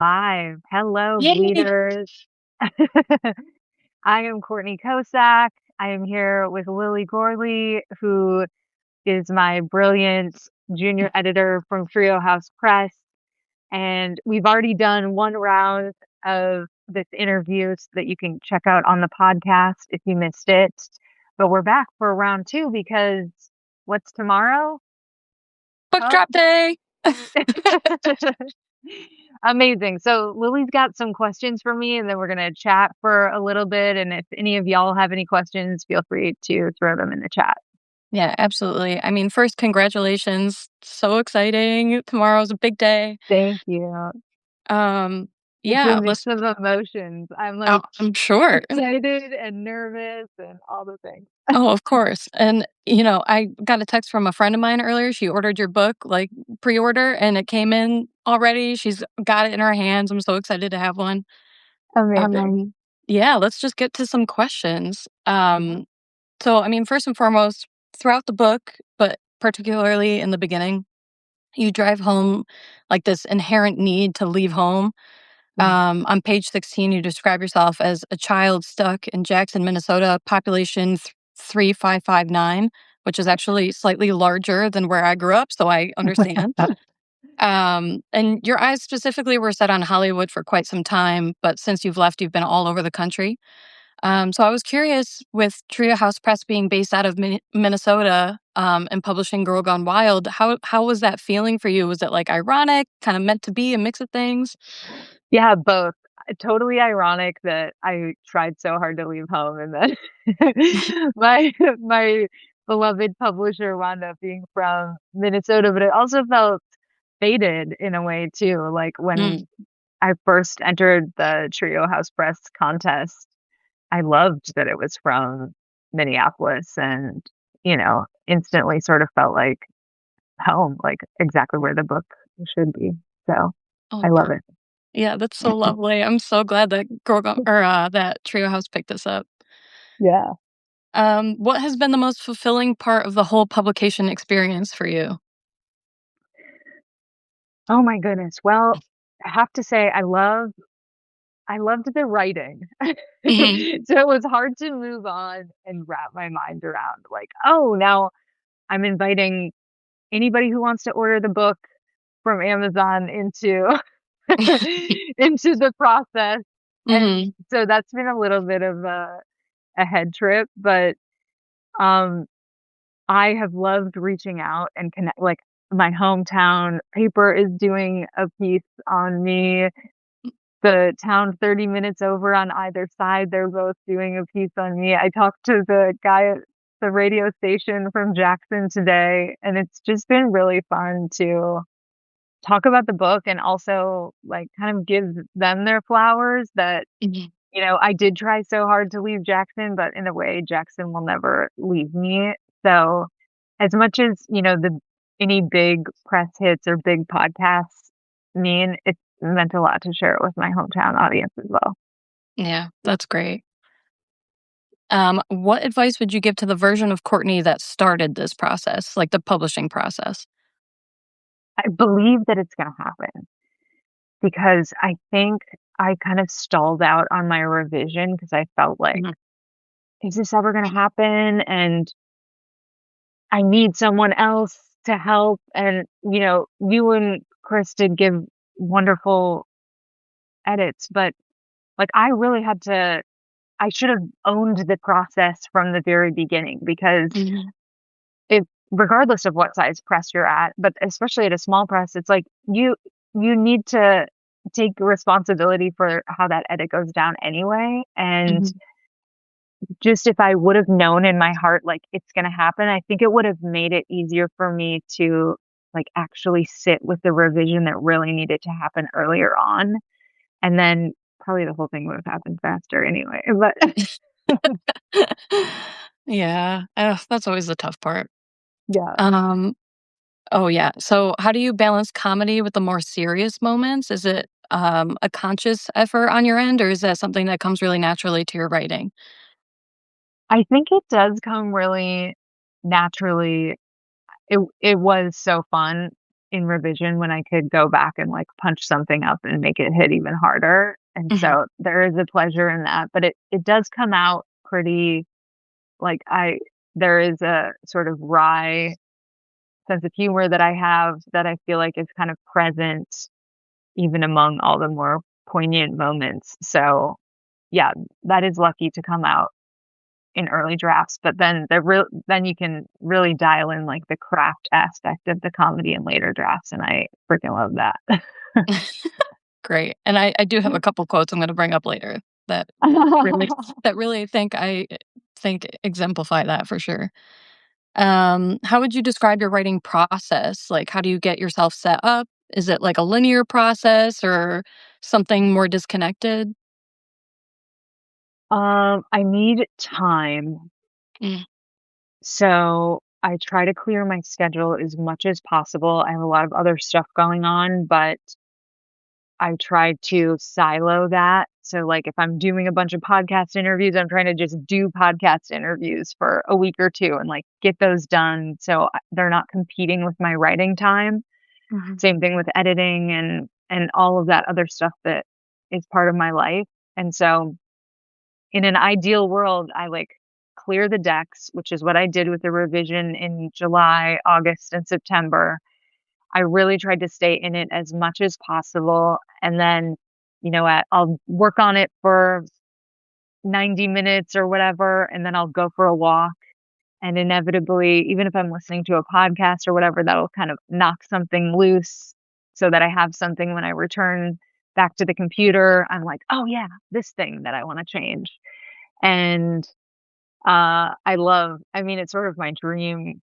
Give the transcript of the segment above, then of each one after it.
Live. Hello, Yay! Bleeders. I am Courtney Kosak. I am here with Lily Gorley, who is my brilliant junior editor from Trio House Press. And we've already done one round of this interview so that you can check out on the podcast if you missed it. But we're back for round two because what's tomorrow? Book Oh, drop day. amazing. So Lily's got some questions for me, and then we're gonna chat for a little bit. And if any of y'all have any questions, feel free to throw them in the chat. Yeah, absolutely. I mean, first, congratulations. So exciting. Tomorrow's a big day. Thank you. Um, It's a yeah, mix let's of emotions. I'm oh, like I'm sure. excited and nervous and all the things. Oh, of course. And I got a text from a friend of mine earlier. She ordered your book, like pre-order, and it came in already. She's got it in her hands. I'm so excited to have one. Amazing. Um, yeah, let's just get to some questions. Yeah. So I mean, first and foremost, throughout the book, but particularly in the beginning, you drive home like this inherent need to leave home. On page 16, you describe yourself as a child stuck in Jackson, Minnesota, population 3559, which is actually slightly larger than where I grew up. So I understand. And your eyes specifically were set on Hollywood for quite some time, but since you've left, you've been all over the country. So I was curious, with Trio House Press being based out of Minnesota, and publishing Girl Gone Wild, how was that feeling for you? Was it like ironic, kind of meant to be, a mix of things? Yeah, both. Totally ironic that I tried so hard to leave home and then my beloved publisher wound up being from Minnesota, but it also felt fated in a way too. Like Mm. when I first entered the Trio House Press contest, I loved that it was from Minneapolis and, instantly sort of felt like home, like exactly where the book should be. So Oh, I love it. yeah, that's so lovely. I'm so glad that that Trio House picked this up. Yeah. What has been the most fulfilling part of the whole publication experience for you? Oh my goodness. Well, I have to say I loved the writing. Mhm. So it was hard to move on and wrap my mind around like, oh, now I'm inviting anybody who wants to order the book from Amazon into into the process. And Mhm. so that's been a little bit of a head trip, but um I have loved reaching out and connect. Like my hometown paper is doing a piece on me. The town 30 minutes over on either side, they're both doing a piece on me. I talked to the guy at the radio station from Jackson today, and it's just been really fun to talk about the book and also like kind of give them their flowers that, Mhm. I did try so hard to leave Jackson, but in a way, Jackson will never leave me. So as much as, the any big press hits or big podcasts mean, it meant a lot to share it with my hometown audience as well. Yeah, that's great. What advice would you give to the version of Courtney that started this process, like the publishing process? I believe that it's going to happen because I think I kind of stalled out on my revision because I felt like, Mhm. is this ever going to happen? And I need someone else to help. And, you and Chris did give wonderful edits, but like I really had to, I should have owned the process from the very beginning because Mhm. if regardless of what size press you're at, but especially at a small press, it's like you need to take responsibility for how that edit goes down anyway. And Mhm. just if I would have known in my heart like it's gonna happen, I think it would have made it easier for me to like actually sit with the revision that really needed to happen earlier on. And then probably the whole thing would have happened faster anyway. But Yeah, that's always the tough part. yeah. Um, oh yeah. So, how do you balance comedy with the more serious moments? Is it a conscious effort on your end, or is that something that comes really naturally to your writing? I think it does come really naturally. It was so fun in revision when I could go back and like punch something up and make it hit even harder. And Mhm. so there is a pleasure in that, but it does come out pretty like there is a sort of wry sense of humor that I have that I feel like is kind of present even among all the more poignant moments. So yeah, that is lucky to come out in early drafts, but then you can really dial in like the craft aspect of the comedy in later drafts, and I freaking love that. Great, and I do have a couple quotes I'm gonna bring up later that really think exemplify that for sure. How would you describe your writing process? Like, how do you get yourself set up? Is it like a linear process or something more disconnected? I need time, Mm, so I try to clear my schedule as much as possible. I have a lot of other stuff going on, but I try to silo that. So, like, if I'm doing a bunch of podcast interviews, I'm trying to just do podcast interviews for a week or 2 and, like, get those done so they're not competing with my writing time. mhm, Same thing with editing and all of that other stuff that is part of my life. And so, in an ideal world, I, like, clear the decks, which is what I did with the revision in July, August, and September. I really tried to stay in it as much as possible, and then, I'll work on it for 90 minutes or whatever, and then I'll go for a walk, and inevitably, even if I'm listening to a podcast or whatever, that'll kind of knock something loose so that I have something when I return back to the computer. I'm like, "Oh, yeah, this thing that I wanna change." And, I mean, it's sort of my dream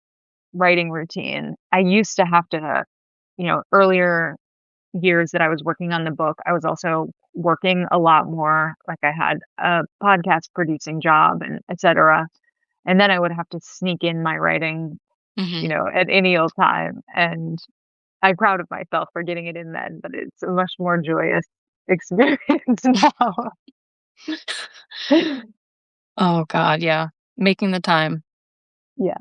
writing routine. I used to have to, earlier years that I was working on the book, I was also working a lot more. Like I had a podcast producing job and et cetera. And then I would have to sneak in my writing, mhm. at any old time. And I'm proud of myself for getting it in then, but it's a much more joyous experience now. Oh god, yeah. Making the time. Yeah.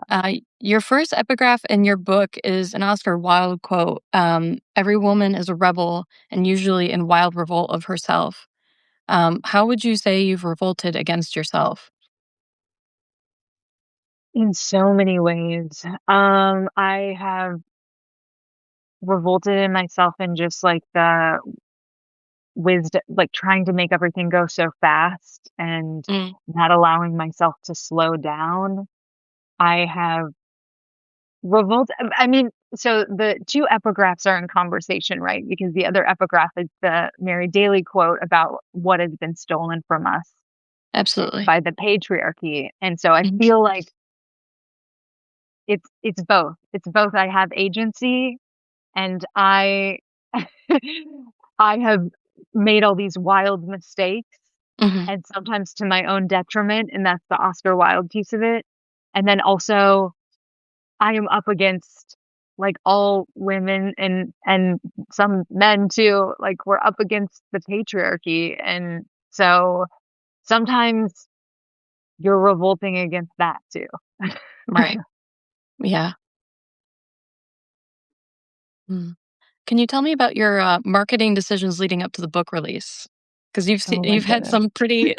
Your first epigraph in your book is an Oscar Wilde quote, "Every woman is a rebel and usually in wild revolt of herself." How would you say you've revolted against yourself? In so many ways. I have revolted in myself in just like the wisdom, like trying to make everything go so fast and Mm, not allowing myself to slow down. I have I mean, so the 2 epigraphs are in conversation, right? Because the other epigraph is the Mary Daly quote about what has been stolen from us absolutely. by the patriarchy. And so I Mhm, feel like it's both. It's both I have agency and I have made all these wild mistakes mhm, and sometimes to my own detriment, and that's the Oscar Wilde piece of it. And then also, I am up against, like, all women and some men too, like, we're up against the patriarchy, and so sometimes you're revolting against that too. right. Yeah. Mm. Can you tell me about your, marketing decisions leading up to the book release? Because Oh my you've had goodness. some pretty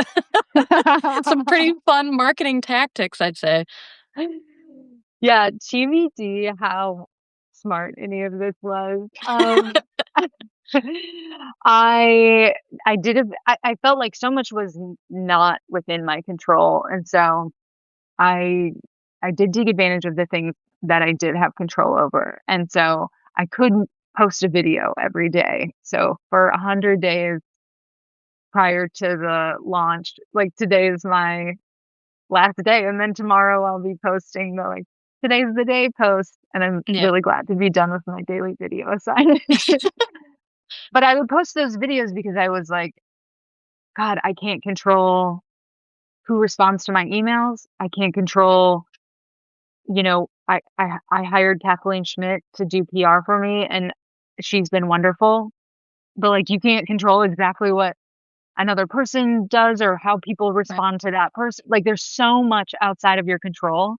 some pretty fun marketing tactics, I'd say. Yeah, TBD how smart any of this was. I I did a I felt like so much was not within my control, and so I I did take advantage of the things that I did have control over, and so I couldn't post a video every day. So for 100 days prior to the launch, like today is my last day, and then tomorrow I'll be posting the, like, "Today's the day" post, and I'm Yeah. really glad to be done with my daily video assignment. But I would post those videos because I was like, "God, I can't control who responds to my emails. I can't control," I hired Kathleen Schmidt to do PR for me, and she's been wonderful, but, like, you can't control exactly what another person does or how people Right. respond to that person. Like, there's so much outside of your control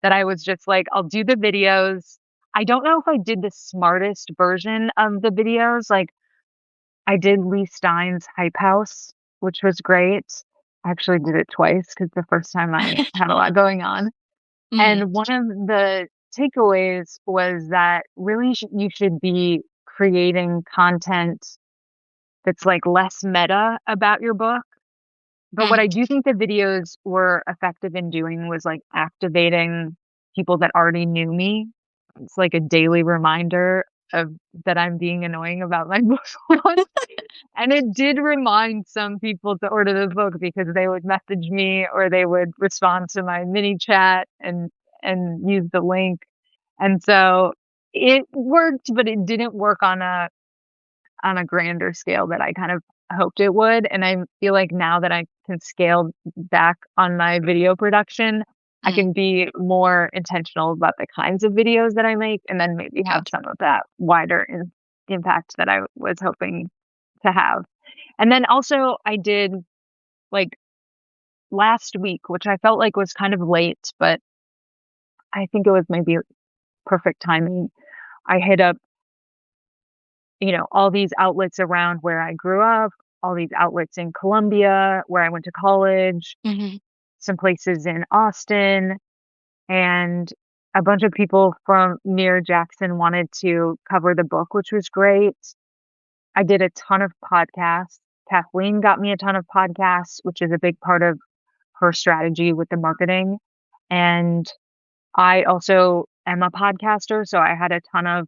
that I was just like, "I'll do the videos. I don't know if I did the smartest version of the videos. Like, I did Lee Stein's Hype House, which was great. I actually did it twice because the first time I had a lot going on. Mhm, And one of the takeaways was that really you should be creating content that's like less meta about your book. But what mm, I do think the videos were effective in doing was like activating people that already knew me. It's like a daily reminder of that I'm being annoying about my book launch. And it did remind some people to order the book because they would message me or they would respond to my mini chat and use the link. And so it worked, but it didn't work on a grander scale that I kind of hoped it would. And I feel like now that I can scale back on my video production, I mm, can be more intentional about the kinds of videos that I make and then maybe have gotcha. some of that wider impact that I was hoping to have. And then also I did like last week, which I felt like was kind of late, but I think it was maybe perfect timing. I hit up, all these outlets around where I grew up, all these outlets in Columbia, where I went to college, Mhm, some places in Austin, and a bunch of people from near Jackson wanted to cover the book, which was great. I did a ton of podcasts. Kathleen got me a ton of podcasts, which is a big part of her strategy with the marketing. And I also am a podcaster, so I had a ton of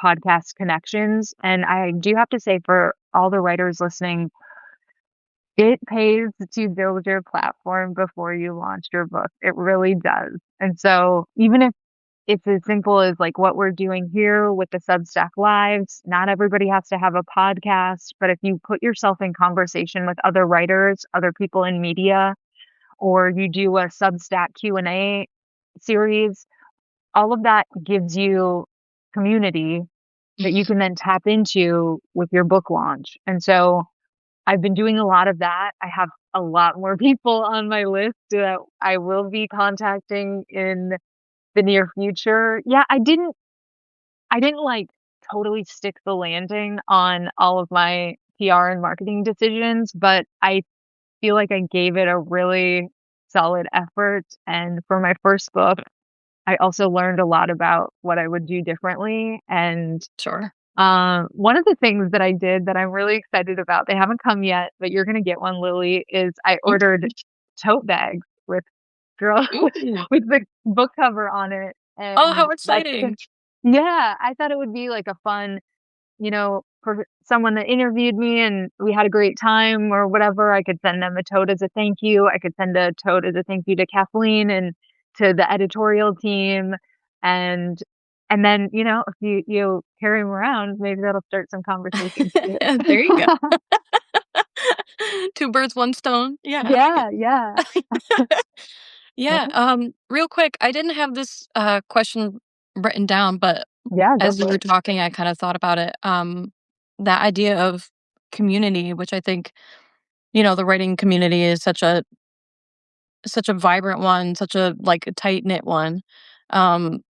podcast connections. And I do have to say, for all the writers listening, it pays to build your platform before you launch your book. It really does. And so even if it's as simple as like what we're doing here with the Substack Lives, not everybody has to have a podcast, but if you put yourself in conversation with other writers, other people in media, or you do a Substack Q&A series, all of that gives you community that you mhm, can then tap into with your book launch. And so I've been doing a lot of that. I have a lot more people on my list that I will be contacting in the near future. Yeah, I didn't like totally stick the landing on all of my PR and marketing decisions, but I feel like I gave it a really solid effort. And for my first book, I also learned a lot about what I would do differently. And sure. one of the things that I did that I'm really excited about, they haven't come yet, but you're gonna get one, Lily, is I Ooh, ordered tote bags with girl ooh. with the book cover on it. Oh, how And that's exciting. yeah, I thought it would be like a fun, for someone that interviewed me and we had a great time or whatever, I could send them a tote as a thank you. I could send a tote as a thank you to Kathleen and to the editorial team. And and then, if you carry them around, maybe that'll start some conversations too. There you go. 2 birds, 1 stone. Yeah, I like it. Yeah, yeah. Yeah, Yeah, real quick, I didn't have this, question written down, but yeah, go as you for were it. talking, I kinda thought about it. That idea of community, which I think, the writing community is such a vibrant one, such a, like, a tight-knit one.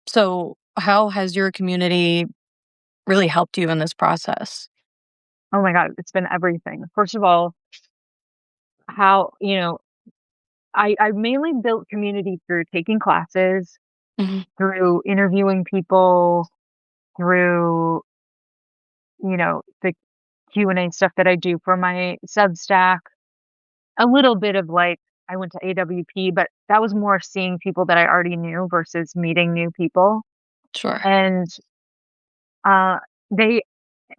So how has your community really helped you in this process? Oh my God, it's been everything. First of all, how, I mainly built community through taking classes, Mhm, through interviewing people, through, the Q&A stuff that I do for my Substack, a little bit of like I went to AWP, but that was more seeing people that I already knew versus meeting new people. sure. And uh they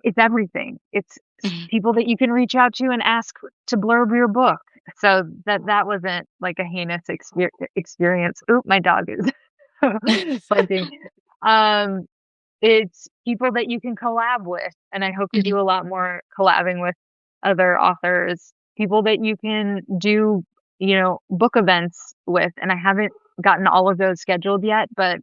it's everything. It's Mhm. people that you can reach out to and ask to blurb your book. So that wasn't like a heinous experience. Oop, my dog is barking. Um It's people that you can collab with, and I hope to Mhm. do a lot more collabing with other authors, people that you can do, book events with, and I haven't gotten all of those scheduled yet, but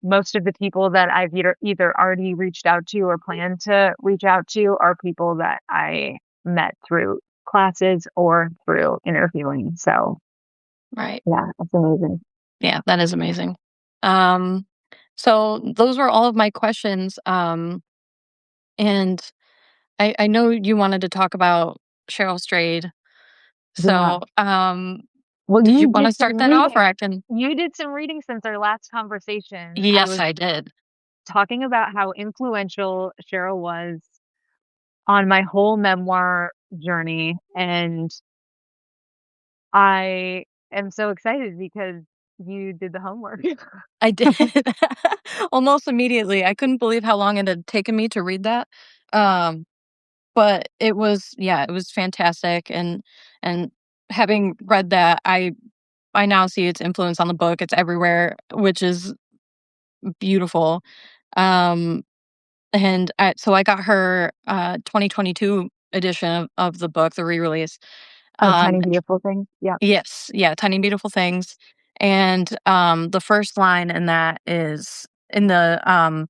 most of the people that I've either already reached out to or plan to reach out to are people that I met through classes or through interviewing. So, Right. yeah, it's amazing. Yeah, that is amazing. Um, So those were all of my questions. And I know you wanted to talk about Cheryl Strayed. Yeah. So, Well, did you you want to did start some that off, or reading. I can? You did some reading since our last conversation. I Yes, was I did. talking about how influential Cheryl was on my whole memoir journey, and I am so excited because you did the homework. I did. Almost immediately. I couldn't believe how long it had taken me to read that. Um, but it was, yeah, it was fantastic. And having read that, I now see its influence on the book. It's everywhere, which is beautiful. Um, so I got her 2022 edition of the book, the re-release. Of Um, Tiny Beautiful Things. Yeah. yes, yeah, Tiny Beautiful Things. And the first line in that is in the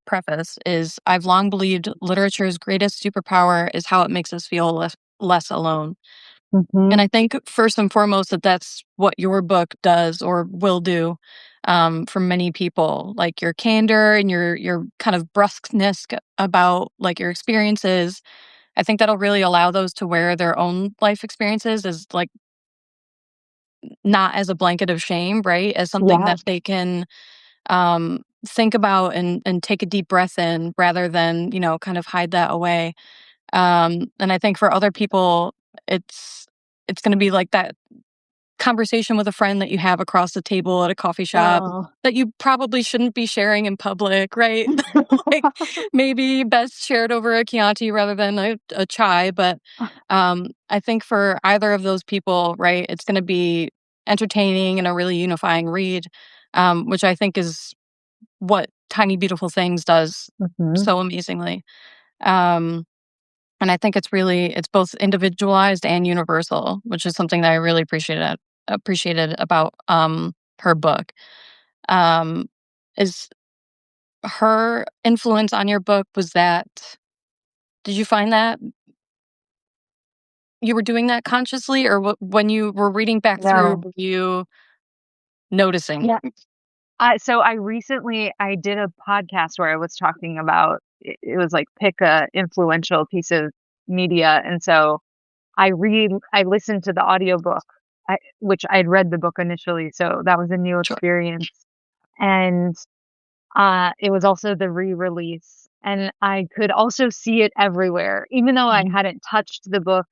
preface is, "I've long believed literature's greatest superpower is how it makes us feel less alone." Hmm. And I think first and foremost that that's what your book does or will do, for many people. Like your candor and your kind of brusqueness about like your experiences. I think that'll really allow those to wear their own life experiences as like not as a blanket of shame, right? As something Yeah. that they can think about and take a deep breath in rather than, kind of hide that away. And I think for other people, it's it's going to be like that conversation with a friend that you have across the table at a coffee shop Oh. that you probably shouldn't be sharing in public, right? Like maybe best shared over a Chianti rather than a chai. But I think for either of those people, right, it's going to be entertaining and a really unifying read, which I think is what Tiny Beautiful Things does Hmm. so amazingly. Um, and I think it's both individualized and universal, which is something that I really appreciated about her book. Um, is her influence on your book, was that did you find that you were doing that consciously, or when you were reading back through, No. were you noticing? Yeah. I did a podcast where I was talking about it was like pick a influential piece of media, and so I listened to the audiobook, which I'd read the book initially, so that was a new Sure. experience. And it was also the re-release, and I could also see it everywhere. Even though I Mhm. hadn't touched the book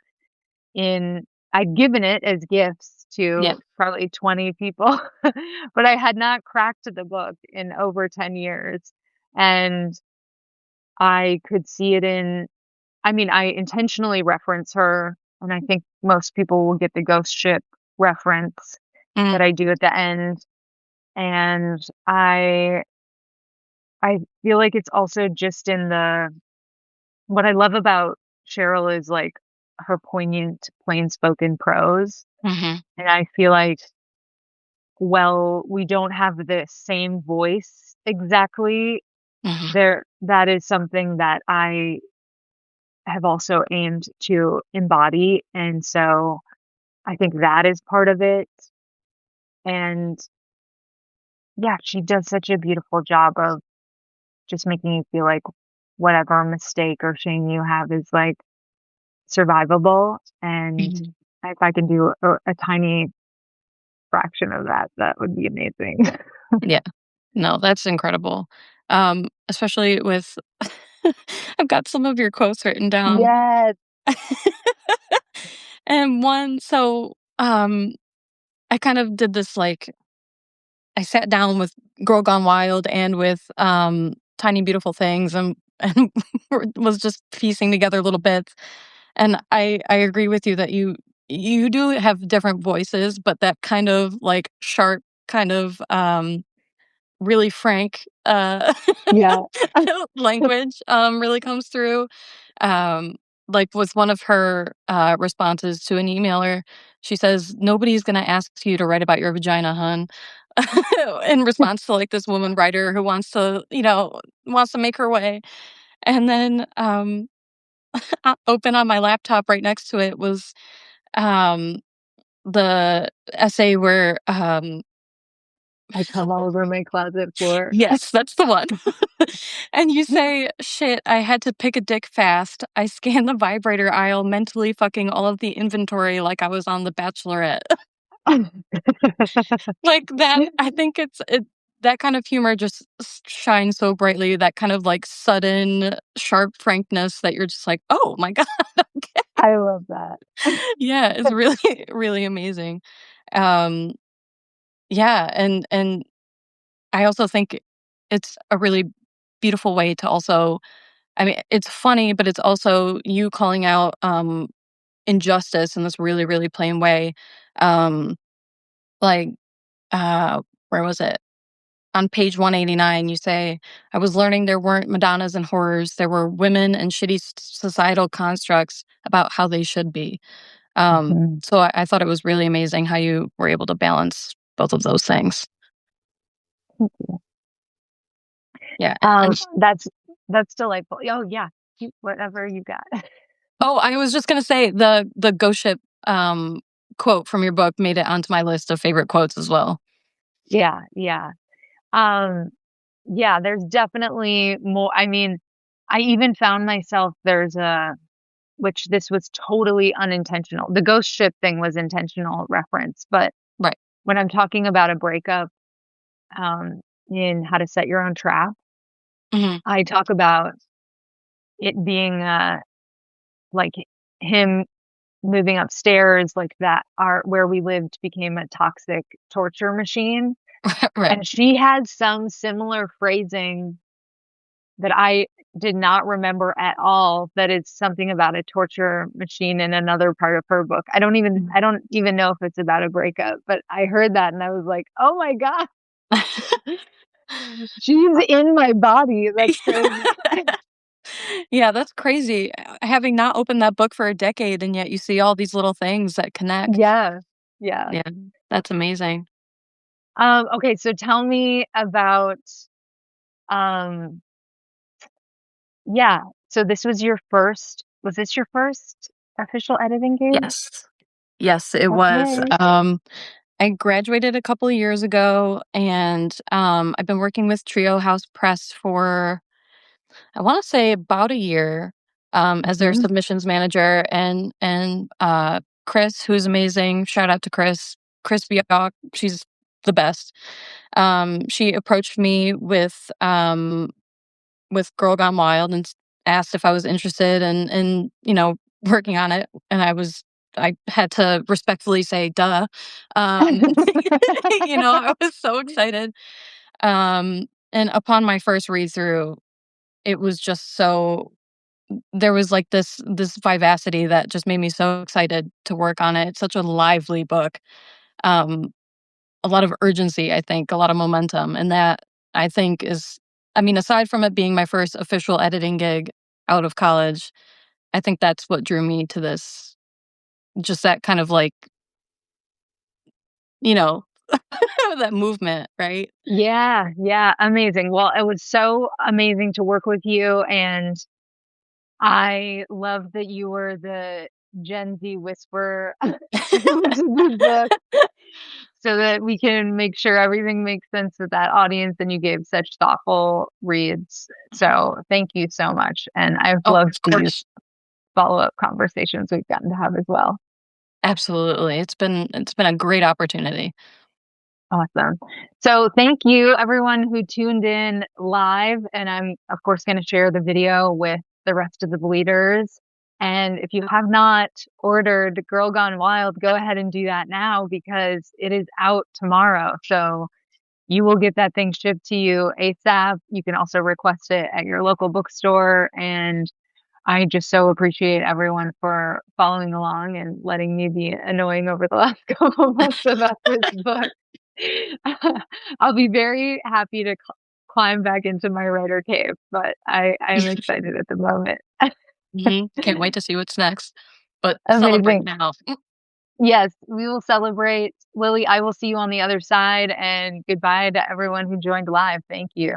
in I'd given it as gifts Yeah. to probably 20 people, but I had not cracked the book in over 10 years. And I could see it in I mean, I intentionally reference her, and I think most people will get the ghost ship reference Mm, that I do at the end. And I feel like it's also just in the what I love about Cheryl is like her poignant, plain spoken prose. mhm, And I feel like, well, we don't have the same voice exactly. mhm, That is something that I have also aimed to embody. And so I think that is part of it. And yeah, she does such a beautiful job of just making you feel like whatever mistake or shame you have is like survivable. And mhm. if I can do a tiny fraction of that, that would be amazing. Yeah. No, that's incredible. Especially with I've got some of your quotes written down. Yes. And one, so I kind of did this like I sat down with Girl Gone Wild and with Tiny Beautiful Things and was just piecing together little bits. And I agree with you that you do have different voices, but that kind of like sharp kind of really frank Yeah. language really comes through. Um, like with one of her responses to an emailer, she says, "Nobody's going to ask you to write about your vagina, hun." In response to like this woman writer who wants to make her way. And then open on my laptop right next to it was um, the essay where I come all over my closet floor. Yes, that's the one. And you say, "Shit, I had to pick a dick fast. I scanned the vibrator aisle, mentally fucking all of the inventory like I was on The Bachelorette." Like, that I think that kind of humor just shines so brightly, that kind of, like, sudden, sharp frankness that you're just like, "Oh my god." I love that. Yeah, it's really, really amazing. Um, yeah, and I also think it's a really beautiful way to also I mean, it's funny, but it's also you calling out, injustice in this really, really plain way. Um, like, uh, where was it? On page 189, you say, "I was learning there weren't Madonnas and horrors, there were women and shitty societal constructs about how they should be." Mhm. So I thought it was really amazing how you were able to balance both of those things. Yeah, Um, and that's that's delightful. Oh, yeah. Whatever you got. oh, I was just gonna say the ghost ship, quote from your book made it onto my list of favorite quotes as well. Yeah, yeah. Um, yeah, there's definitely more. I mean, I even found myself there's a which this was totally unintentional. The ghost ship thing was intentional reference, but Right. when I'm talking about a breakup, um, in How to Set Your Own Trap, Mhm. I talk about it being, like him moving upstairs like that our where we lived became a toxic torture machine, Right. and she had some similar phrasing that I did not remember at all, that it's something about a torture machine in another part of her book. I don't even know if it's about a breakup, but I heard that and I was like, "Oh my god, she's in my body." That's crazy. Yeah, that's crazy, having not opened that book for a decade, and yet you see all these little things that connect. Yeah. Yeah. Yeah, that's amazing. Okay, so tell me about, um yeah, so this was this your first official editing gig? Yes. Yes, it was. Okay. I graduated a couple of years ago, and, I've been working with Trio House Press for, I wanna say, about a year, as their Mhm. submissions manager, and Chris, who's amazing, shout out to Chris Biak, she's the best. She approached me with Girl Gone Wild and asked if I was interested in, working on it, and I had to respectfully say, "Duh." Um, I was so excited. And upon my first read through, it was just so there was, like, this vivacity that just made me so excited to work on it. It's such a lively book. Um, a lot of urgency, I think, a lot of momentum, and that, I think, is I mean, aside from it being my first official editing gig out of college, I think that's what drew me to this, just that kind of, like, you know, that movement, right? Yeah, yeah, amazing. Well, it was so amazing to work with you, and I love that you were the Gen Z whisperer to the book so that we can make sure everything makes sense with that audience, and you gave such thoughtful reads. So, thank you so much, and I've Oh, loved of these course. follow-up conversations we've gotten to have as well. Absolutely. It's been a great opportunity. Awesome. So thank you everyone who tuned in live. And I'm of course going to share the video with the rest of the bleeders. And if you have not ordered Girl Gone Wild, go ahead and do that now because it is out tomorrow. So you will get that thing shipped to you ASAP. You can also request it at your local bookstore. And I just so appreciate everyone for following along and letting me be annoying over the last couple months about this book. I'll be very happy to climb back into my writer cave, but I am excited at the moment. Mhm. Can't wait to see what's next. But celebrate Amazing. now. Yes, we will celebrate. Lily, I will see you on the other side, and goodbye to everyone who joined live. Thank you.